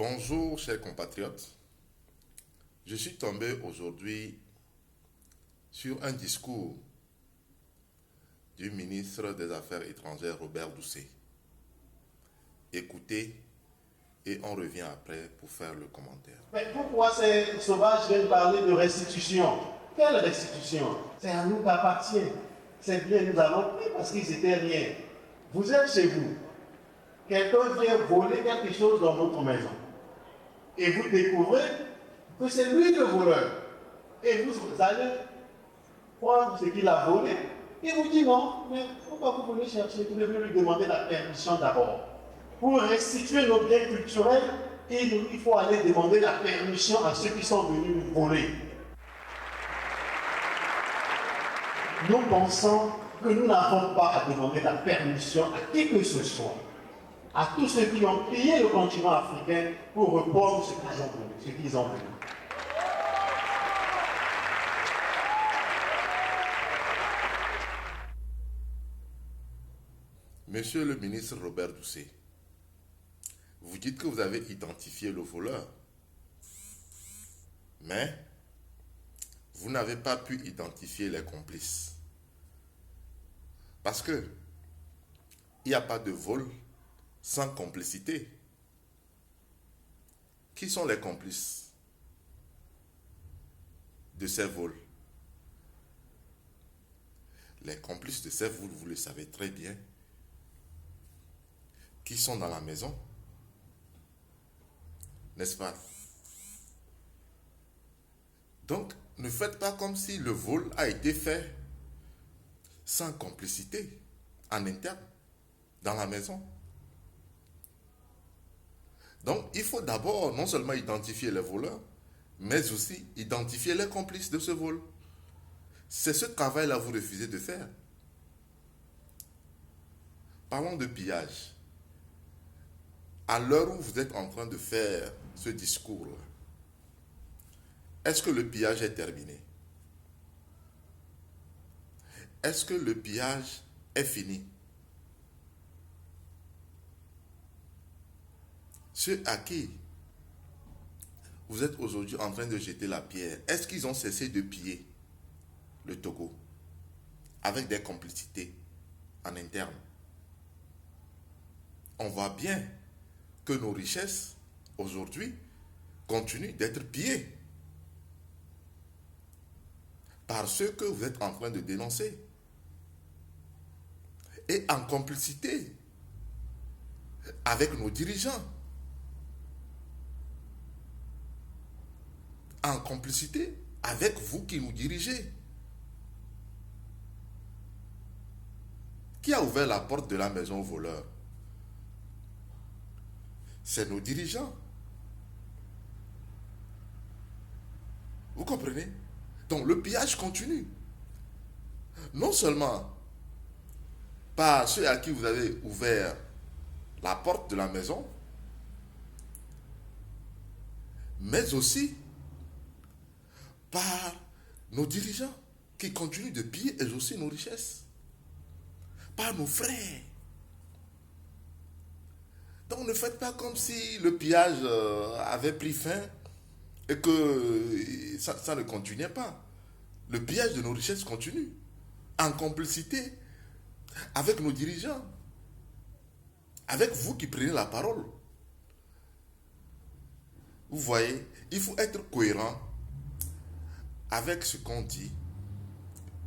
Bonjour chers compatriotes, je suis tombé aujourd'hui sur un discours du ministre des Affaires étrangères Robert Doucet. Écoutez et on revient après pour faire le commentaire. Mais pourquoi ces sauvages viennent parler de restitution? Quelle restitution? C'est à nous qu'appartient. C'est bien, nous avons pris parce qu'ils étaient rien. Vous êtes chez vous. Quelqu'un vient voler quelque chose dans votre maison. Et vous découvrez que c'est lui le voleur. Et vous allez prendre ce qu'il a volé. Et vous dites non, mais pourquoi vous voulez chercher? Vous devez lui demander la permission d'abord. Pour restituer nos biens culturels, il faut aller demander la permission à ceux qui sont venus nous voler. Nous pensons que nous n'avons pas à demander la permission à qui que ce soit, à tous ceux qui ont pillé le continent africain pour reprendre ce qu'ils ont voulu. Monsieur le ministre Robert Doucet, vous dites que vous avez identifié le voleur, mais vous n'avez pas pu identifier les complices. Parce que il n'y a pas de vol sans complicité. Qui sont les complices de ces vols? Les complices de ces vols, vous le savez très bien, qui sont dans la maison, n'est-ce pas? Donc, ne faites pas comme si le vol a été fait sans complicité, en interne, dans la maison. Donc, il faut d'abord non seulement identifier les voleurs, mais aussi identifier les complices de ce vol. C'est ce travail-là que vous refusez de faire. Parlons de pillage. À l'heure où vous êtes en train de faire ce discours-là, est-ce que le pillage est terminé? Est-ce que le pillage est fini? Ceux à qui vous êtes aujourd'hui en train de jeter la pierre, est-ce qu'ils ont cessé de piller le Togo avec des complicités en interne? On voit bien que nos richesses aujourd'hui continuent d'être pillées par ceux que vous êtes en train de dénoncer et en complicité avec nos dirigeants, en complicité avec vous qui nous dirigez. Qui a ouvert la porte de la maison aux voleurs? C'est nos dirigeants. Vous comprenez? Donc le pillage continue. Non seulement par ceux à qui vous avez ouvert la porte de la maison, mais aussi par nos dirigeants qui continuent de piller eux aussi nos richesses, par nos frères. Donc ne faites pas comme si le pillage avait pris fin et que ça ne continuait pas. Le pillage de nos richesses continue, en complicité avec nos dirigeants, avec vous qui prenez la parole. Vous voyez, il faut être cohérent avec ce qu'on dit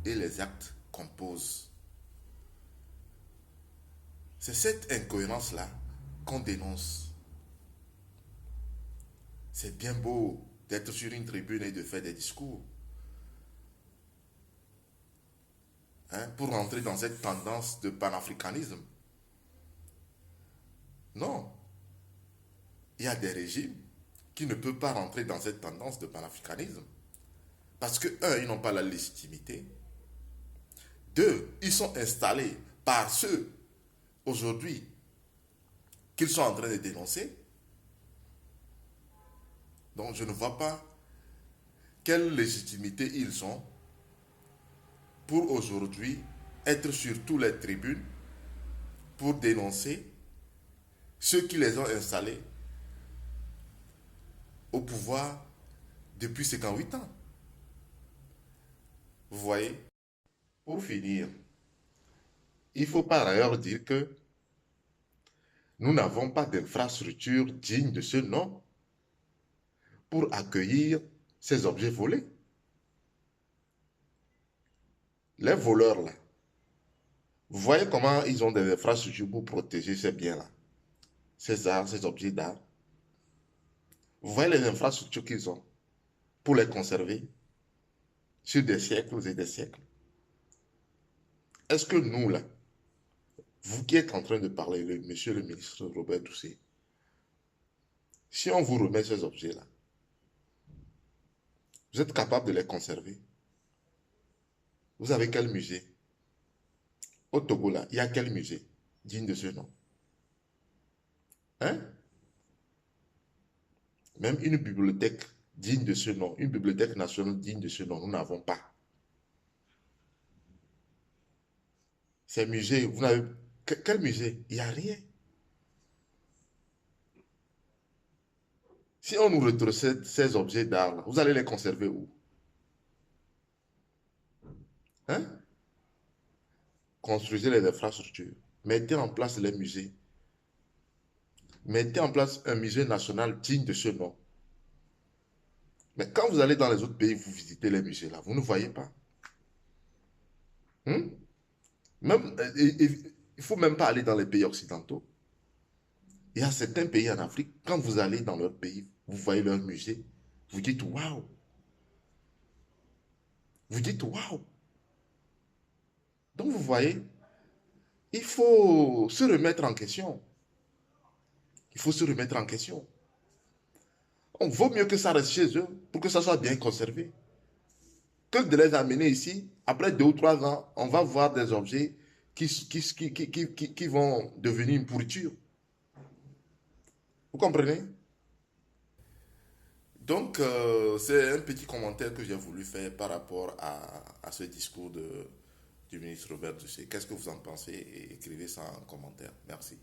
et les actes qu'on pose. C'est cette incohérence-là qu'on dénonce. C'est bien beau d'être sur une tribune et de faire des discours. Pour rentrer dans cette tendance de panafricanisme. Non. Il y a des régimes qui ne peuvent pas rentrer dans cette tendance de panafricanisme. Parce que, un, ils n'ont pas la légitimité. Deux, ils sont installés par ceux, aujourd'hui, qu'ils sont en train de dénoncer. Donc, je ne vois pas quelle légitimité ils ont pour aujourd'hui être sur toutes les tribunes pour dénoncer ceux qui les ont installés au pouvoir depuis 58 ans. Vous voyez? Pour finir, il faut par ailleurs dire que nous n'avons pas d'infrastructure digne de ce nom pour accueillir ces objets volés. Les voleurs, là, vous voyez comment ils ont des infrastructures pour protéger ces biens-là, ces arts, ces objets d'art. Vous voyez les infrastructures qu'ils ont pour les conserver sur des siècles et des siècles. Est-ce que nous, là, vous qui êtes en train de parler, monsieur le ministre Robert Doucet, si on vous remet ces objets-là, vous êtes capable de les conserver? Vous avez quel musée? Au Togo, là, il y a quel musée digne de ce nom? Hein? Même une bibliothèque digne de ce nom, une bibliothèque nationale digne de ce nom, nous n'avons pas. Ces musées, vous n'avez... Quel musée? Il n'y a rien. Si on nous retrocède ces objets d'art, vous allez les conserver où? Hein? Construisez les infrastructures. Mettez en place les musées. Mettez en place un musée national digne de ce nom. Mais quand vous allez dans les autres pays, vous visitez les musées là, vous ne voyez pas. Hmm? Même, il ne faut même pas aller dans les pays occidentaux. Il y a certains pays en Afrique, quand vous allez dans leur pays, vous voyez leur musée, vous dites waouh. Vous dites waouh. Donc vous voyez, il faut se remettre en question. Il faut se remettre en question. Donc, vaut mieux que ça reste chez eux pour que ça soit bien conservé. Que de les amener ici, après 2 ou 3 ans, on va voir des objets qui vont devenir une pourriture. Vous comprenez? Donc, c'est un petit commentaire que j'ai voulu faire par rapport à ce discours du ministre Robert Doucet. Qu'est-ce que vous en pensez? Et écrivez ça en commentaire. Merci.